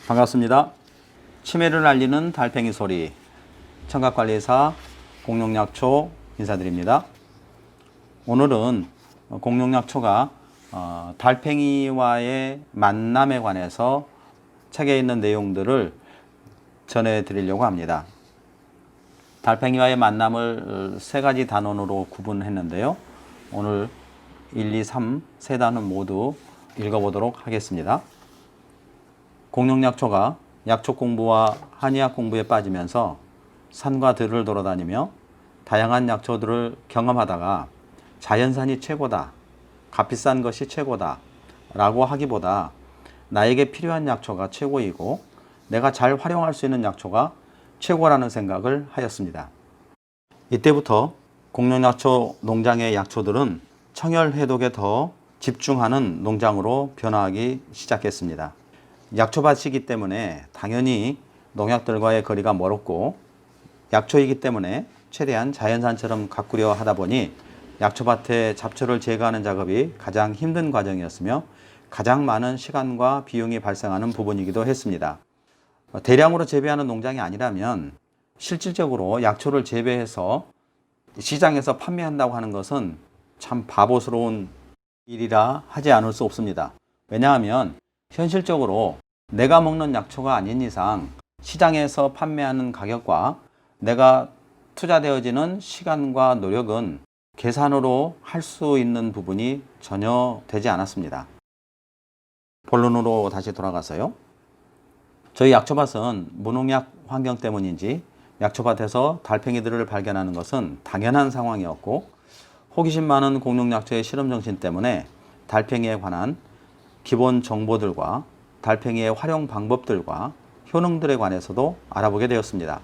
반갑습니다. 치매를 알리는 달팽이 소리, 청각관리사 공룡약초 인사드립니다. 오늘은 공룡약초가 달팽이와의 만남에 관해서 책에 있는 내용들을 전해드리려고 합니다. 달팽이와의 만남을 세 가지 단원으로 구분했는데요. 오늘 1, 2, 3 세 단원 모두 읽어보도록 하겠습니다. 공룡약초가 약초 공부와 한의학 공부에 빠지면서 산과 들을 돌아다니며 다양한 약초들을 경험하다가 자연산이 최고다, 값비싼 것이 최고다 라고 하기보다 나에게 필요한 약초가 최고이고 내가 잘 활용할 수 있는 약초가 최고라는 생각을 하였습니다. 이때부터 공룡약초 농장의 약초들은 청열 해독에 더 집중하는 농장으로 변화하기 시작했습니다. 약초밭이기 때문에 당연히 농약들과의 거리가 멀었고 약초이기 때문에 최대한 자연산처럼 가꾸려 하다 보니 약초밭의 잡초를 제거하는 작업이 가장 힘든 과정이었으며 가장 많은 시간과 비용이 발생하는 부분이기도 했습니다. 대량으로 재배하는 농장이 아니라면 실질적으로 약초를 재배해서 시장에서 판매한다고 하는 것은 참 바보스러운 일이라 하지 않을 수 없습니다. 왜냐하면 현실적으로 내가 먹는 약초가 아닌 이상 시장에서 판매하는 가격과 내가 투자되어지는 시간과 노력은 계산으로 할 수 있는 부분이 전혀 되지 않았습니다. 본론으로 다시 돌아가서요. 저희 약초밭은 무농약 환경 때문인지 약초밭에서 달팽이들을 발견하는 것은 당연한 상황이었고 호기심 많은 공룡약초의 실험 정신 때문에 달팽이에 관한 기본 정보들과 달팽이의 활용 방법들과 효능들에 관해서도 알아보게 되었습니다.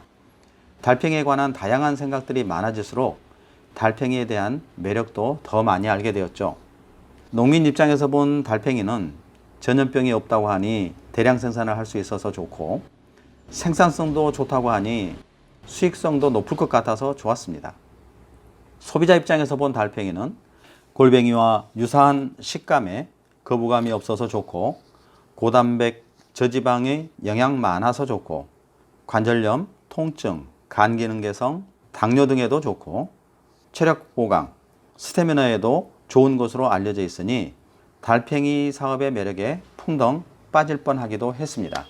달팽이에 관한 다양한 생각들이 많아질수록 달팽이에 대한 매력도 더 많이 알게 되었죠. 농민 입장에서 본 달팽이는 전염병이 없다고 하니 대량 생산을 할 수 있어서 좋고 생산성도 좋다고 하니 수익성도 높을 것 같아서 좋았습니다. 소비자 입장에서 본 달팽이는 골뱅이와 유사한 식감에 거부감이 없어서 좋고 고단백, 저지방의 영양 많아서 좋고 관절염, 통증, 간 기능 개선, 당뇨 등에도 좋고 체력 보강, 스태미너에도 좋은 것으로 알려져 있으니 달팽이 사업의 매력에 풍덩 빠질 뻔하기도 했습니다.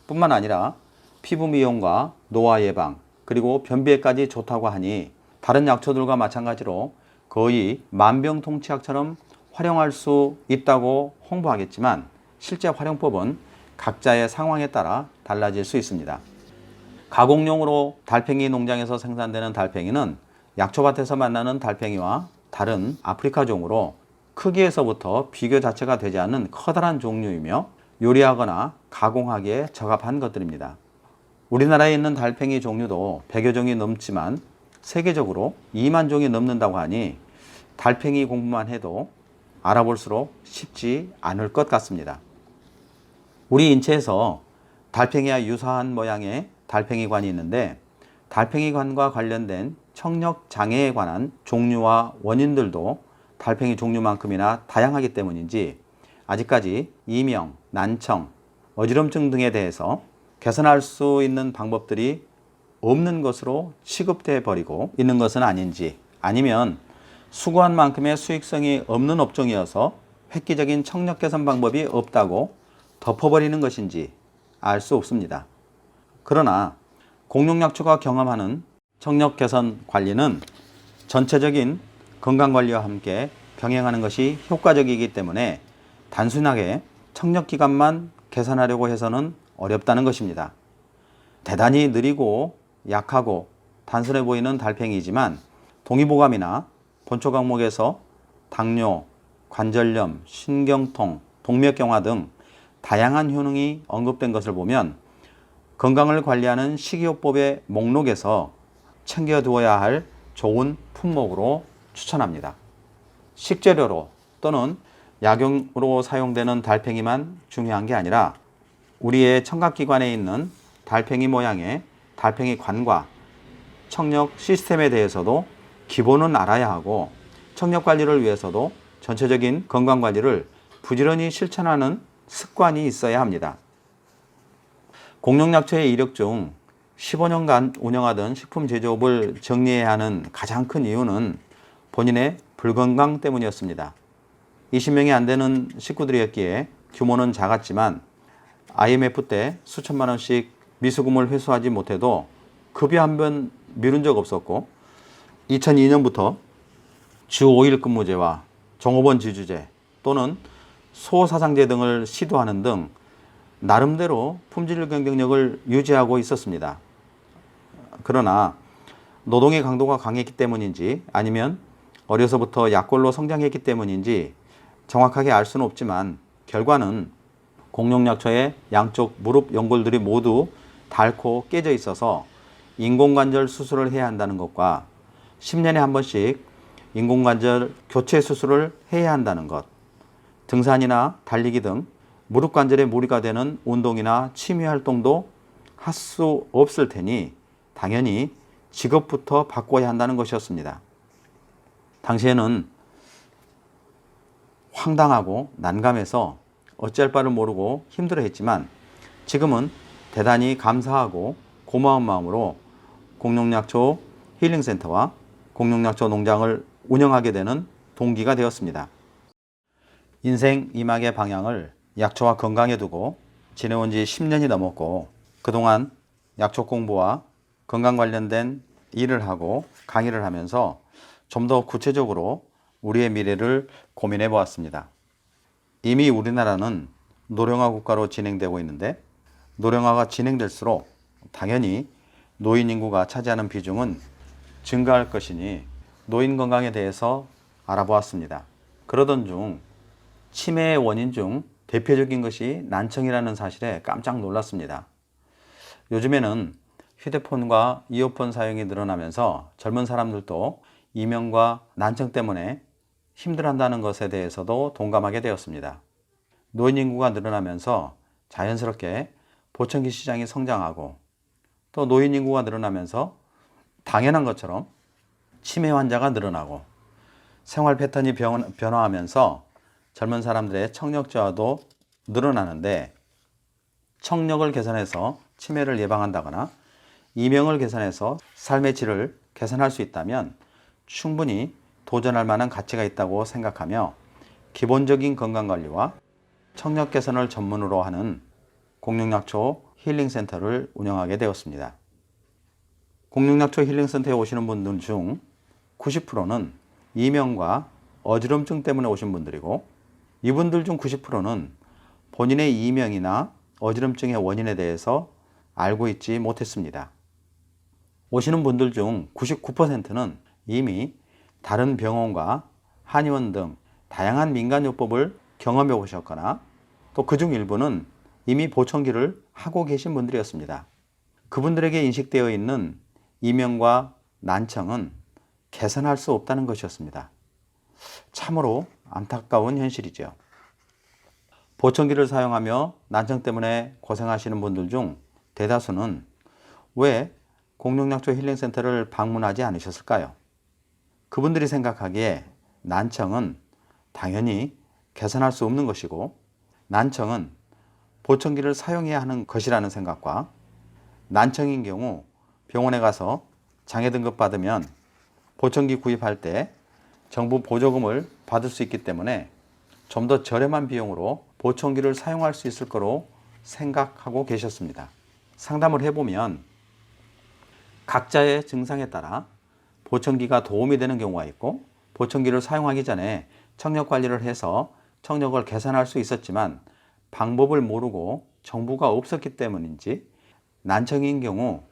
뿐만 아니라 피부 미용과 노화 예방, 그리고 변비에까지 좋다고 하니 다른 약초들과 마찬가지로 거의 만병통치약처럼 활용할 수 있다고 홍보하겠지만 실제 활용법은 각자의 상황에 따라 달라질 수 있습니다. 가공용으로 달팽이 농장에서 생산되는 달팽이는 약초밭에서 만나는 달팽이와 다른 아프리카 종으로 크기에서부터 비교 자체가 되지 않는 커다란 종류이며 요리하거나 가공하기에 적합한 것들입니다. 우리나라에 있는 달팽이 종류도 100여 종이 넘지만 세계적으로 2만 종이 넘는다고 하니 달팽이 공부만 해도 알아볼수록 쉽지 않을 것 같습니다. 우리 인체에서 달팽이와 유사한 모양의 달팽이관이 있는데 달팽이관과 관련된 청력 장애에 관한 종류와 원인들도 달팽이 종류만큼이나 다양하기 때문인지 아직까지 이명, 난청, 어지럼증 등에 대해서 개선할 수 있는 방법들이 없는 것으로 취급돼 버리고 있는 것은 아닌지, 아니면 수고한 만큼의 수익성이 없는 업종이어서 획기적인 청력 개선 방법이 없다고 덮어버리는 것인지 알 수 없습니다. 그러나 공룡약초가 경험하는 청력 개선 관리는 전체적인 건강관리와 함께 병행하는 것이 효과적이기 때문에 단순하게 청력 기관만 개선하려고 해서는 어렵다는 것입니다. 대단히 느리고 약하고 단순해 보이는 달팽이지만 동의보감이나 본초 과목에서 당뇨, 관절염, 신경통, 동맥경화 등 다양한 효능이 언급된 것을 보면 건강을 관리하는 식이요법의 목록에서 챙겨두어야 할 좋은 품목으로 추천합니다. 식재료로 또는 약용으로 사용되는 달팽이만 중요한 게 아니라 우리의 청각기관에 있는 달팽이 모양의 달팽이 관과 청력 시스템에 대해서도 기본은 알아야 하고 청력 관리를 위해서도 전체적인 건강 관리를 부지런히 실천하는 습관이 있어야 합니다. 공룡약초의 이력 중 15년간 운영하던 식품 제조업을 정리해야 하는 가장 큰 이유는 본인의 불건강 때문이었습니다. 20명이 안 되는 식구들이었기에 규모는 작았지만 IMF 때 수천만 원씩 미수금을 회수하지 못해도 급여 한 번 미룬 적 없었고 2002년부터 주 5일 근무제와 종업원 지주제 또는 소사상제 등을 시도하는 등 나름대로 품질 경쟁력을 유지하고 있었습니다. 그러나 노동의 강도가 강했기 때문인지 아니면 어려서부터 약골로 성장했기 때문인지 정확하게 알 수는 없지만 결과는 공룡약초의 양쪽 무릎 연골들이 모두 닳고 깨져 있어서 인공관절 수술을 해야 한다는 것과 10년에 한 번씩 인공관절 교체 수술을 해야 한다는 것, 등산이나 달리기 등 무릎 관절에 무리가 되는 운동이나 취미 활동도 할 수 없을 테니 당연히 직업부터 바꿔야 한다는 것이었습니다. 당시에는 황당하고 난감해서 어찌할 바를 모르고 힘들어했지만 지금은 대단히 감사하고 고마운 마음으로 공룡약초 힐링센터와 공룡약초 농장을 운영하게 되는 동기가 되었습니다. 인생 이막의 방향을 약초와 건강에 두고 지내온 지 10년이 넘었고 그동안 약초 공부와 건강 관련된 일을 하고 강의를 하면서 좀 더 구체적으로 우리의 미래를 고민해 보았습니다. 이미 우리나라는 노령화 국가로 진행되고 있는데 노령화가 진행될수록 당연히 노인 인구가 차지하는 비중은 증가할 것이니 노인 건강에 대해서 알아보았습니다. 그러던 중 치매의 원인 중 대표적인 것이 난청이라는 사실에 깜짝 놀랐습니다. 요즘에는 휴대폰과 이어폰 사용이 늘어나면서 젊은 사람들도 이명과 난청 때문에 힘들어한다는 것에 대해서도 동감하게 되었습니다. 노인 인구가 늘어나면서 자연스럽게 보청기 시장이 성장하고 또 노인 인구가 늘어나면서 당연한 것처럼 치매 환자가 늘어나고 생활 패턴이 변화하면서 젊은 사람들의 청력저하도 늘어나는데 청력을 개선해서 치매를 예방한다거나 이명을 개선해서 삶의 질을 개선할 수 있다면 충분히 도전할 만한 가치가 있다고 생각하며 기본적인 건강관리와 청력 개선을 전문으로 하는 공룡약초 힐링센터를 운영하게 되었습니다. 공룡약초 힐링센터에 오시는 분들 중 90%는 이명과 어지럼증 때문에 오신 분들이고 이분들 중 90%는 본인의 이명이나 어지럼증의 원인에 대해서 알고 있지 못했습니다. 오시는 분들 중 99%는 이미 다른 병원과 한의원 등 다양한 민간요법을 경험해 보셨거나 또 그중 일부는 이미 보청기를 하고 계신 분들이었습니다. 그분들에게 인식되어 있는 이명과 난청은 개선할 수 없다는 것이었습니다. 참으로 안타까운 현실이죠. 보청기를 사용하며 난청 때문에 고생하시는 분들 중 대다수는 왜 공룡약초 힐링센터를 방문하지 않으셨을까요? 그분들이 생각하기에 난청은 당연히 개선할 수 없는 것이고 난청은 보청기를 사용해야 하는 것이라는 생각과 난청인 경우 병원에 가서 장애 등급 받으면 보청기 구입할 때 정부 보조금을 받을 수 있기 때문에 좀 더 저렴한 비용으로 보청기를 사용할 수 있을 거로 생각하고 계셨습니다. 상담을 해보면 각자의 증상에 따라 보청기가 도움이 되는 경우가 있고 보청기를 사용하기 전에 청력 관리를 해서 청력을 개선할 수 있었지만 방법을 모르고 정보가 없었기 때문인지 난청인 경우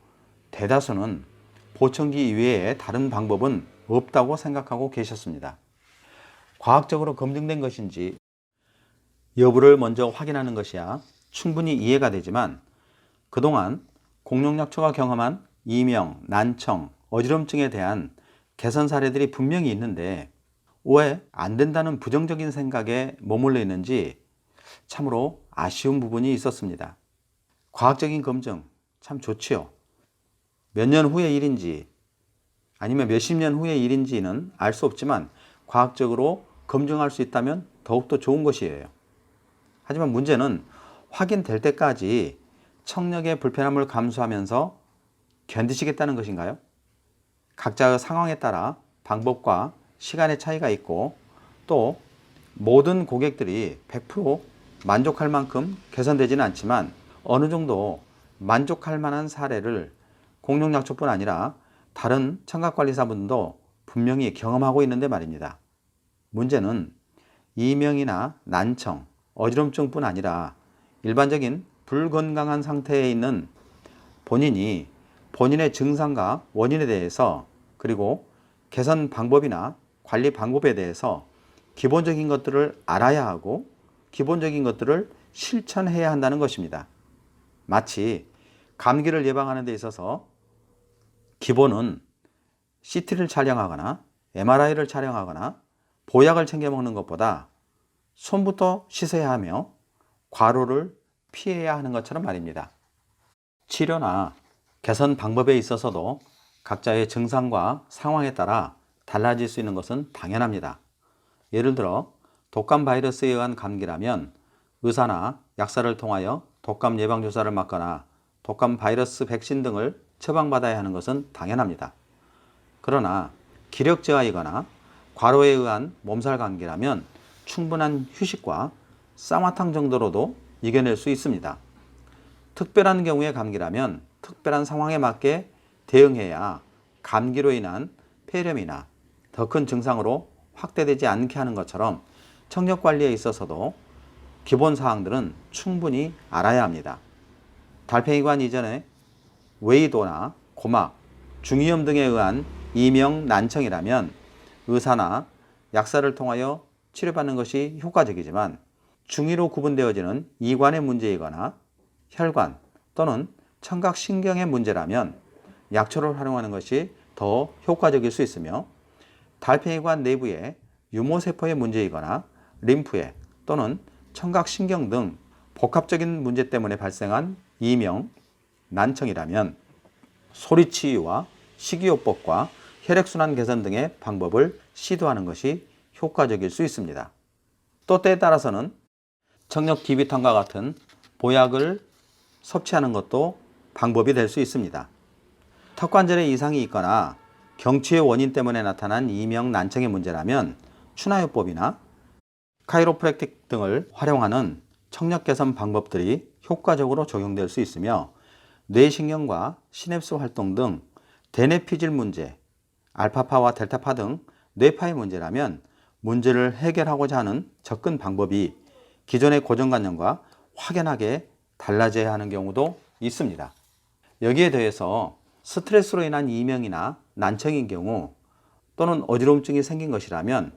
대다수는 보청기 이외에 다른 방법은 없다고 생각하고 계셨습니다. 과학적으로 검증된 것인지 여부를 먼저 확인하는 것이야 충분히 이해가 되지만 그동안 공룡약초가 경험한 이명, 난청, 어지럼증에 대한 개선 사례들이 분명히 있는데 왜 안 된다는 부정적인 생각에 머물러 있는지 참으로 아쉬운 부분이 있었습니다. 과학적인 검증 참 좋지요. 몇 년 후의 일인지 아니면 몇십 년 후의 일인지는 알 수 없지만 과학적으로 검증할 수 있다면 더욱더 좋은 것이에요. 하지만 문제는 확인될 때까지 청력의 불편함을 감수하면서 견디시겠다는 것인가요? 각자의 상황에 따라 방법과 시간의 차이가 있고 또 모든 고객들이 100% 만족할 만큼 개선되지는 않지만 어느 정도 만족할 만한 사례를 공룡약초뿐 아니라 다른 청각관리사분도 분명히 경험하고 있는데 말입니다. 문제는 이명이나 난청, 어지럼증뿐 아니라 일반적인 불건강한 상태에 있는 본인이 본인의 증상과 원인에 대해서 그리고 개선 방법이나 관리 방법에 대해서 기본적인 것들을 알아야 하고 기본적인 것들을 실천해야 한다는 것입니다. 마치 감기를 예방하는 데 있어서 기본은 CT를 촬영하거나 MRI를 촬영하거나 보약을 챙겨 먹는 것보다 손부터 씻어야 하며 과로를 피해야 하는 것처럼 말입니다. 치료나 개선 방법에 있어서도 각자의 증상과 상황에 따라 달라질 수 있는 것은 당연합니다. 예를 들어 독감 바이러스에 의한 감기라면 의사나 약사를 통하여 독감 예방주사를 맞거나 독감 바이러스 백신 등을 처방받아야 하는 것은 당연합니다. 그러나 기력 저하이거나 과로에 의한 몸살 감기라면 충분한 휴식과 쌍화탕 정도로도 이겨낼 수 있습니다. 특별한 경우의 감기라면 특별한 상황에 맞게 대응해야 감기로 인한 폐렴이나 더 큰 증상으로 확대되지 않게 하는 것처럼 청력 관리에 있어서도 기본 사항들은 충분히 알아야 합니다. 달팽이관 이전에 웨이도나 고막, 중이염 등에 의한 이명 난청이라면 의사나 약사를 통하여 치료받는 것이 효과적이지만 중이로 구분되어지는 이관의 문제이거나 혈관 또는 청각신경의 문제라면 약초를 활용하는 것이 더 효과적일 수 있으며 달팽이관 내부에 유모세포의 문제이거나 림프에 또는 청각신경 등 복합적인 문제 때문에 발생한 이명, 난청이라면 소리치유와 식이요법과 혈액순환 개선 등의 방법을 시도하는 것이 효과적일 수 있습니다. 또 때에 따라서는 청력 DB탕과 같은 보약을 섭취하는 것도 방법이 될 수 있습니다. 턱관절에 이상이 있거나 경추의 원인 때문에 나타난 이명 난청의 문제라면 추나요법이나 카이로프랙틱 등을 활용하는 청력 개선 방법들이 효과적으로 적용될 수 있으며 뇌신경과 시냅스 활동 등 대뇌피질 문제, 알파파와 델타파 등 뇌파의 문제라면 문제를 해결하고자 하는 접근 방법이 기존의 고정관념과 확연하게 달라져야 하는 경우도 있습니다. 여기에 더해서 스트레스로 인한 이명이나 난청인 경우 또는 어지럼증이 생긴 것이라면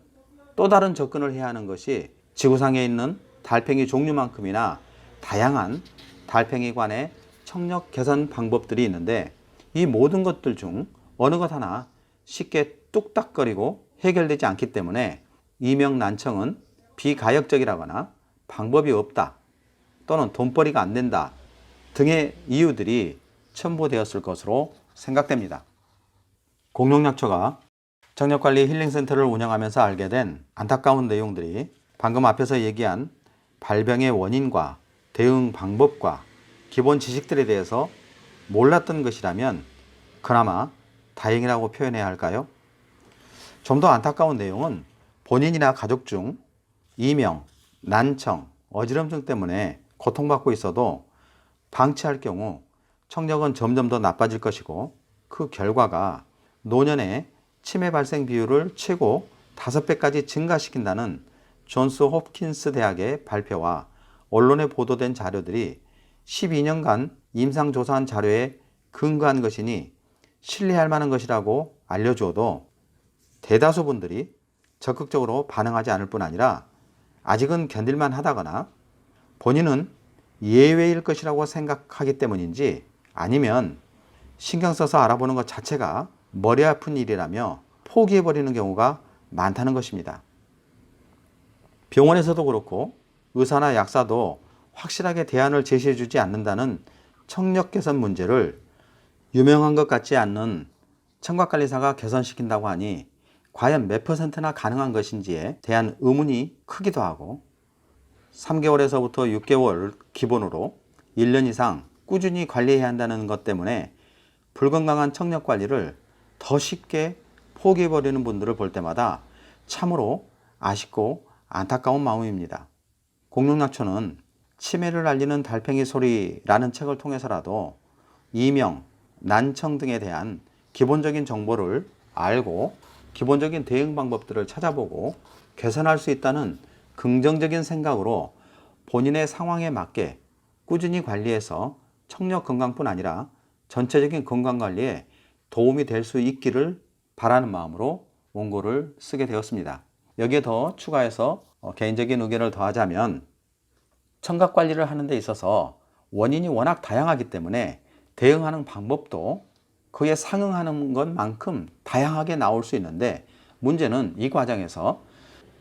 또 다른 접근을 해야 하는 것이 지구상에 있는 달팽이 종류만큼이나 다양한 달팽이관의 청력 개선 방법들이 있는데 이 모든 것들 중 어느 것 하나 쉽게 뚝딱거리고 해결되지 않기 때문에 이명 난청은 비가역적이라거나 방법이 없다 또는 돈벌이가 안 된다 등의 이유들이 첨부되었을 것으로 생각됩니다. 공룡약초가 청력관리 힐링센터를 운영하면서 알게 된 안타까운 내용들이 방금 앞에서 얘기한 발병의 원인과 대응 방법과 기본 지식들에 대해서 몰랐던 것이라면 그나마 다행이라고 표현해야 할까요? 좀 더 안타까운 내용은 본인이나 가족 중 이명, 난청, 어지럼증 때문에 고통받고 있어도 방치할 경우 청력은 점점 더 나빠질 것이고 그 결과가 노년의 치매 발생 비율을 최고 5배까지 증가시킨다는 존스 홉킨스 대학의 발표와 언론에 보도된 자료들이 12년간 임상조사한 자료에 근거한 것이니 신뢰할 만한 것이라고 알려주어도 대다수 분들이 적극적으로 반응하지 않을 뿐 아니라 아직은 견딜만 하다거나 본인은 예외일 것이라고 생각하기 때문인지 아니면 신경 써서 알아보는 것 자체가 머리 아픈 일이라며 포기해버리는 경우가 많다는 것입니다. 병원에서도 그렇고 의사나 약사도 확실하게 대안을 제시해주지 않는다는 청력 개선 문제를 유명한 것 같지 않는 청각관리사가 개선시킨다고 하니 과연 몇 %나 가능한 것인지에 대한 의문이 크기도 하고 3개월에서부터 6개월 기본으로 1년 이상 꾸준히 관리해야 한다는 것 때문에 불건강한 청력 관리를 더 쉽게 포기해버리는 분들을 볼 때마다 참으로 아쉽고 안타까운 마음입니다. 공룡약초는 치매를 알리는 달팽이 소리라는 책을 통해서라도 이명, 난청 등에 대한 기본적인 정보를 알고 기본적인 대응 방법들을 찾아보고 개선할 수 있다는 긍정적인 생각으로 본인의 상황에 맞게 꾸준히 관리해서 청력 건강뿐 아니라 전체적인 건강관리에 도움이 될 수 있기를 바라는 마음으로 원고를 쓰게 되었습니다. 여기에 더 추가해서 개인적인 의견을 더하자면 청각관리를 하는 데 있어서 원인이 워낙 다양하기 때문에 대응하는 방법도 그에 상응하는 것만큼 다양하게 나올 수 있는데, 문제는 이 과정에서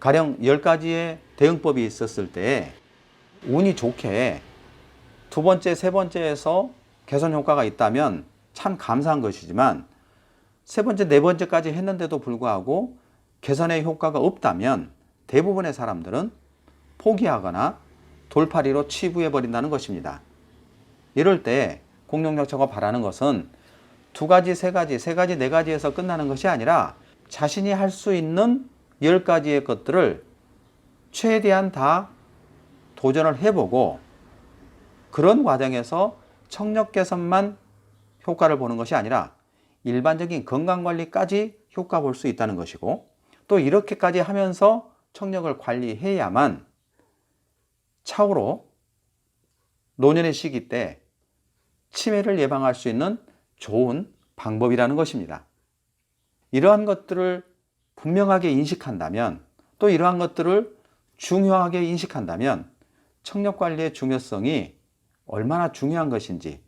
가령 10가지의 대응법이 있었을 때 운이 좋게 두 번째, 세 번째에서 개선 효과가 있다면 참 감사한 것이지만, 세 번째, 네 번째까지 했는데도 불구하고 개선의 효과가 없다면 대부분의 사람들은 포기하거나 돌팔이로 치부해 버린다는 것입니다. 이럴 때 공룡약초가 바라는 것은 두 가지, 세 가지, 네 가지에서 끝나는 것이 아니라 자신이 할 수 있는 10가지의 것들을 최대한 다 도전을 해보고 그런 과정에서 청력 개선만 효과를 보는 것이 아니라 일반적인 건강관리까지 효과 볼 수 있다는 것이고, 또 이렇게까지 하면서 청력을 관리해야만 차후로 노년의 시기 때 치매를 예방할 수 있는 좋은 방법이라는 것입니다. 이러한 것들을 분명하게 인식한다면, 또 이러한 것들을 중요하게 인식한다면 청력관리의 중요성이 얼마나 중요한 것인지,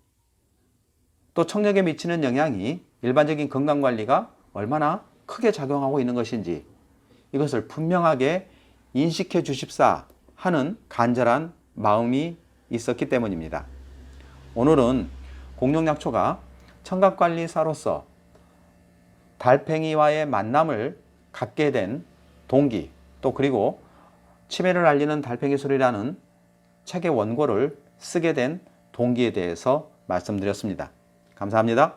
또 청력에 미치는 영향이 일반적인 건강관리가 얼마나 크게 작용하고 있는 것인지 이것을 분명하게 인식해 주십사 하는 간절한 마음이 있었기 때문입니다. 오늘은 공룡약초가 청각관리사로서 달팽이와의 만남을 갖게 된 동기, 또 그리고 치매를 알리는 달팽이 소리라는 책의 원고를 쓰게 된 동기에 대해서 말씀드렸습니다. 감사합니다.